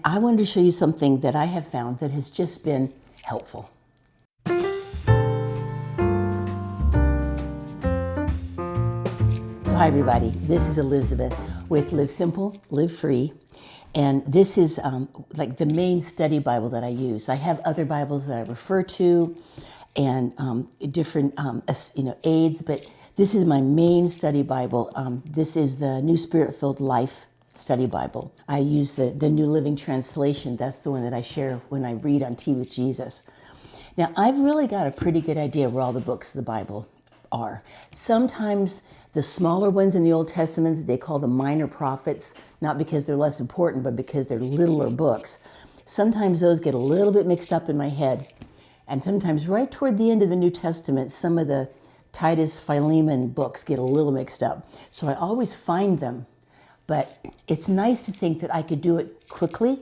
I wanted to show you something that I have found that has just been helpful. So hi everybody, this is Elizabeth with Live Simple, Live Free. And this is like the main study Bible that I use. I have other Bibles that I refer to and different aids, but this is my main study Bible. This is the New Spirit-Filled Life Study Bible. I use the New Living Translation. That's the one that I share when I read on Tea with Jesus. Now, I've really got a pretty good idea where all the books of the Bible are. Sometimes the smaller ones in the Old Testament that they call the minor prophets, not because they're less important, but because they're littler books. Sometimes those get a little bit mixed up in my head. And sometimes right toward the end of the New Testament, some of the Titus, Philemon books get a little mixed up. So I always find them. But it's nice to think that I could do it quickly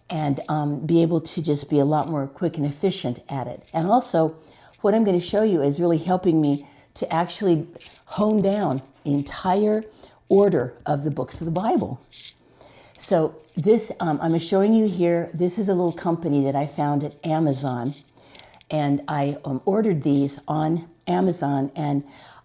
and be able to just be a lot more quick and efficient at it. And also, what I'm going to show you is really helping me to actually hone down the entire order of the books of the Bible. So this, I'm showing you here, this is a little company that I found at Amazon. And I ordered these on Amazon, and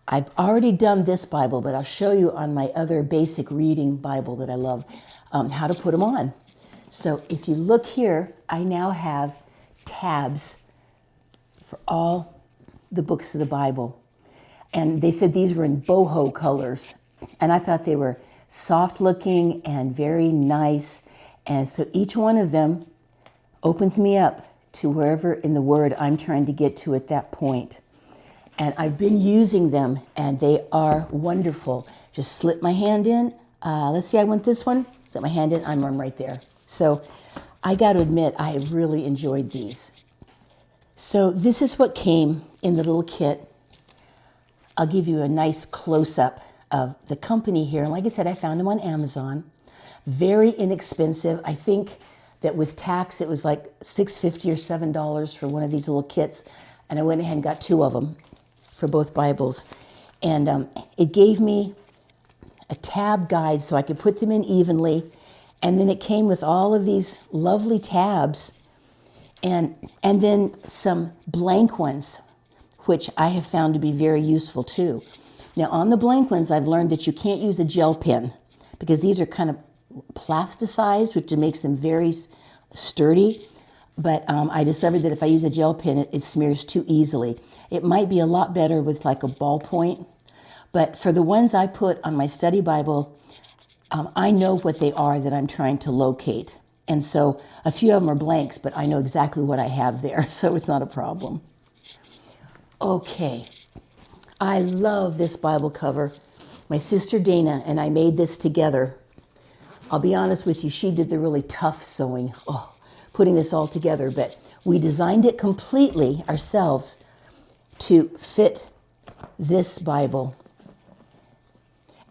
I've already done this Bible, but I'll show you on my other basic reading Bible that I love how to put them on. So if you look here, I now have tabs for all the books of the Bible. And they said these were in boho colors. And I thought they were soft looking and very nice. And so each one of them opens me up to wherever in the Word I'm trying to get to at that point. And I've been using them, and they are wonderful. Just slip my hand in. Let's see, I want this one. Slip my hand in, I'm right there. So I got to admit, I have really enjoyed these. So this is what came in the little kit. I'll give you a nice close-up of the company here. And like I said, I found them on Amazon. Very inexpensive. I think that with tax, it was like $6.50 or $7 for one of these little kits. And I went ahead and got two of them for both Bibles. And it gave me a tab guide so I could put them in evenly. And then it came with all of these lovely tabs and then some blank ones, which I have found to be very useful too. Now on the blank ones, I've learned that you can't use a gel pen because these are kind of plasticized, which makes them very sturdy. But I discovered that if I use a gel pen, it smears too easily. It might be a lot better with like a ballpoint. But for the ones I put on my study Bible, I know what they are that I'm trying to locate. And so a few of them are blanks, but I know exactly what I have there, so it's not a problem. Okay, I love this Bible cover. My sister Dana and I made this together. I'll be honest with you, she did the really tough sewing, putting this all together, but we designed it completely ourselves to fit this Bible.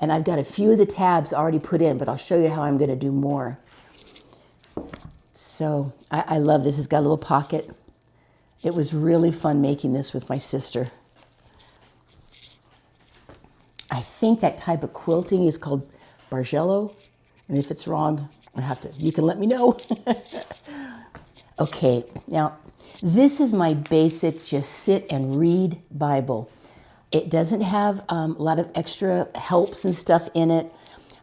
And I've got a few of the tabs already put in, but I'll show you how I'm going to do more. So I love this. It's got a little pocket. It was really fun making this with my sister. I think that type of quilting is called Bargello. And if it's wrong, you can let me know. Okay, now this is my basic just sit and read Bible. It doesn't have a lot of extra helps and stuff in it,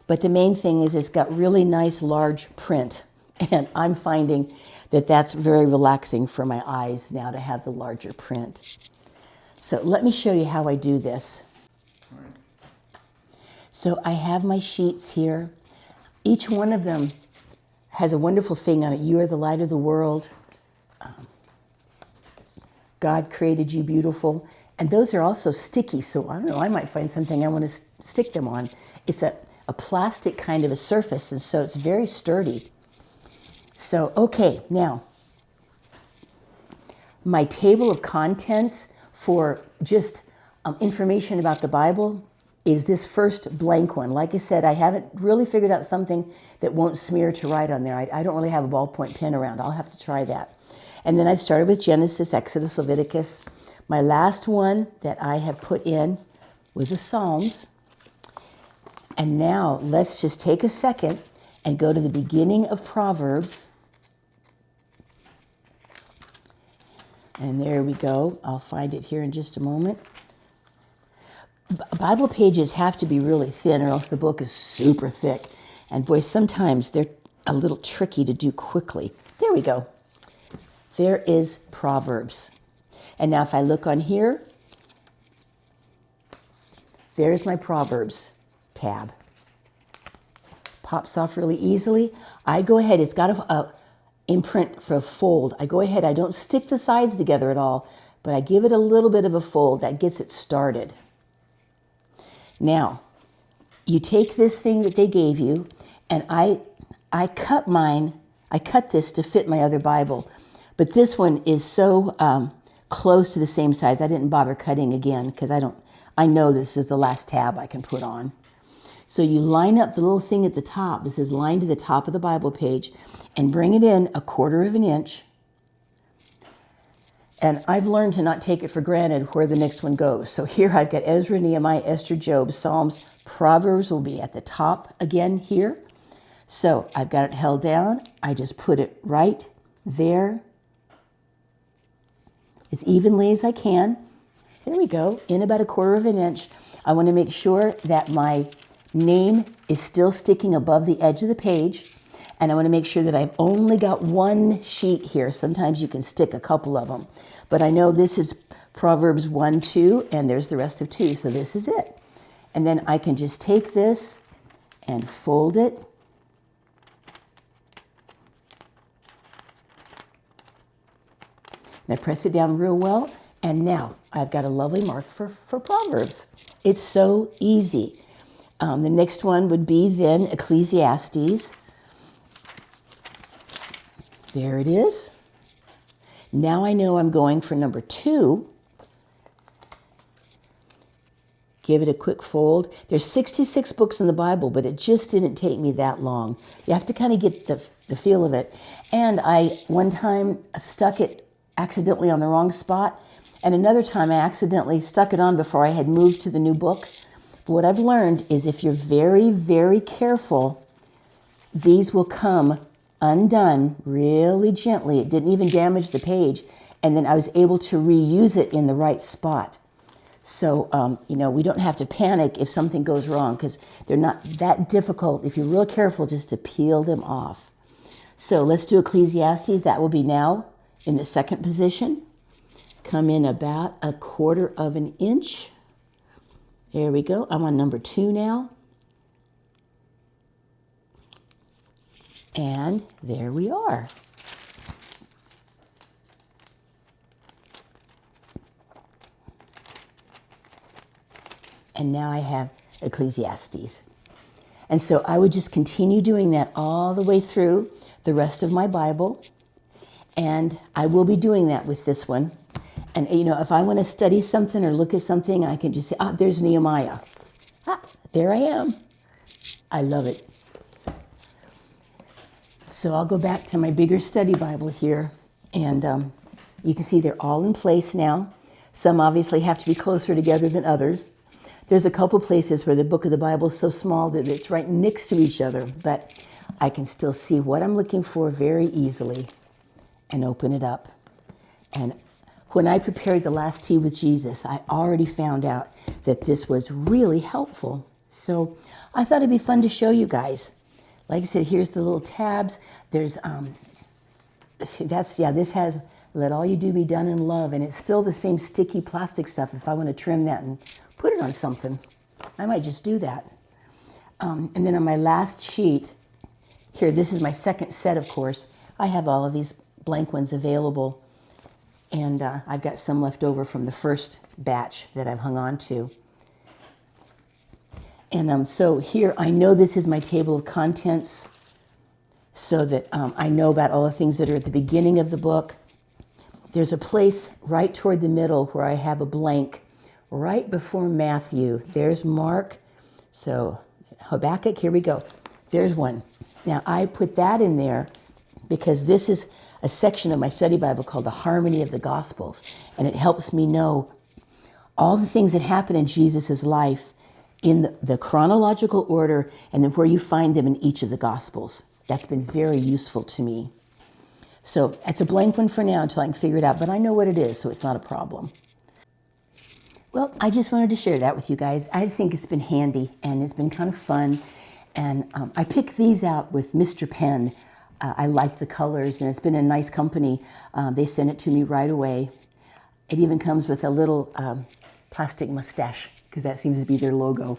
but the main thing is it's got really nice large print. And I'm finding that that's very relaxing for my eyes now to have the larger print. So let me show you how I do this. All right. So I have my sheets here. Each one of them has a wonderful thing on it. You are the light of the world. God created you beautiful. And those are also sticky, so I don't know, I might find something I want to stick them on. It's a plastic kind of a surface, and so it's very sturdy. So, okay, now, my table of contents for just information about the Bible is this first blank one. Like I said, I haven't really figured out something that won't smear to write on there. I don't really have a ballpoint pen around. I'll have to try that. And then I've started with Genesis, Exodus, Leviticus. My last one that I have put in was the Psalms. And now let's just take a second and go to the beginning of Proverbs. And there we go. I'll find it here in just a moment. Bible pages have to be really thin or else the book is super thick. And boy, sometimes they're a little tricky to do quickly. There we go. There is Proverbs. And now if I look on here, there's my Proverbs tab. Pops off really easily. I go ahead, it's got a imprint for a fold. I go ahead, I don't stick the sides together at all, but I give it a little bit of a fold that gets it started. Now, you take this thing that they gave you, and I cut mine, I cut this to fit my other Bible, but this one is so close to the same size, I didn't bother cutting again because I know this is the last tab I can put on. So you line up the little thing at the top, this is lined to the top of the Bible page, and bring it in 1/4 of an inch. And I've learned to not take it for granted where the next one goes. So here I've got Ezra, Nehemiah, Esther, Job, Psalms, Proverbs will be at the top again here. So I've got it held down. I just put it right there as evenly as I can. There we go, in about 1/4 of an inch. I want to make sure that my name is still sticking above the edge of the page. And I want to make sure that I've only got one sheet here. Sometimes you can stick a couple of them. But I know this is Proverbs 1, 2, and there's the rest of 2. So this is it. And then I can just take this and fold it. And I press it down real well. And now I've got a lovely mark for Proverbs. It's so easy. The next one would be then Ecclesiastes. There it is. Now I know I'm going for number 2. Give it a quick fold. There's 66 books in the Bible, but it just didn't take me that long. You have to kind of get the feel of it. And I, one time, stuck it accidentally on the wrong spot. And another time, I accidentally stuck it on before I had moved to the new book. But what I've learned is if you're very, very careful, these will come undone really gently. It didn't even damage the page. And then I was able to reuse it in the right spot. So, we don't have to panic if something goes wrong because they're not that difficult if you're real careful just to peel them off. So let's do Ecclesiastes. That will be now in the second position. Come in about 1/4 of an inch. There we go. I'm on number 2 now. And there we are. And now I have Ecclesiastes. And so I would just continue doing that all the way through the rest of my Bible. And I will be doing that with this one. And, if I want to study something or look at something, I can just say, there's Nehemiah. There I am. I love it. So I'll go back to my bigger study Bible here. And you can see they're all in place now. Some obviously have to be closer together than others. There's a couple places where the book of the Bible is so small that it's right next to each other. But I can still see what I'm looking for very easily and open it up. And when I prepared the last tea with Jesus, I already found out that this was really helpful. So I thought it'd be fun to show you guys. Like I said, here's the little tabs. There's, this has let all you do be done in love. And it's still the same sticky plastic stuff. If I want to trim that and put it on something, I might just do that. And then on my last sheet, here, this is my second set, of course. I have all of these blank ones available. And I've got some left over from the first batch that I've hung on to. And so here, I know this is my table of contents so that I know about all the things that are at the beginning of the book. There's a place right toward the middle where I have a blank right before Matthew. There's Mark. So Habakkuk, here we go. There's one. Now, I put that in there because this is a section of my study Bible called the Harmony of the Gospels. And it helps me know all the things that happen in Jesus' life in the chronological order and then where you find them in each of the Gospels. That's been very useful to me. So it's a blank one for now until I can figure it out, but I know what it is, so it's not a problem. Well, I just wanted to share that with you guys. I think it's been handy and it's been kind of fun. And I picked these out with Mr. Penn. I like the colors and it's been a nice company. They sent it to me right away. It even comes with a little plastic mustache because that seems to be their logo.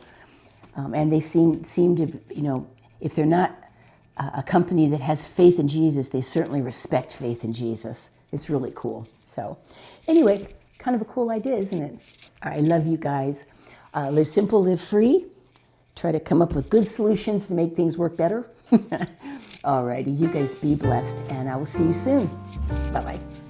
And they seem to, if they're not a company that has faith in Jesus, they certainly respect faith in Jesus. It's really cool. So anyway, kind of a cool idea, isn't it? I love you guys. Live simple, live free. Try to come up with good solutions to make things work better. All righty, you guys be blessed, and I will see you soon. Bye-bye.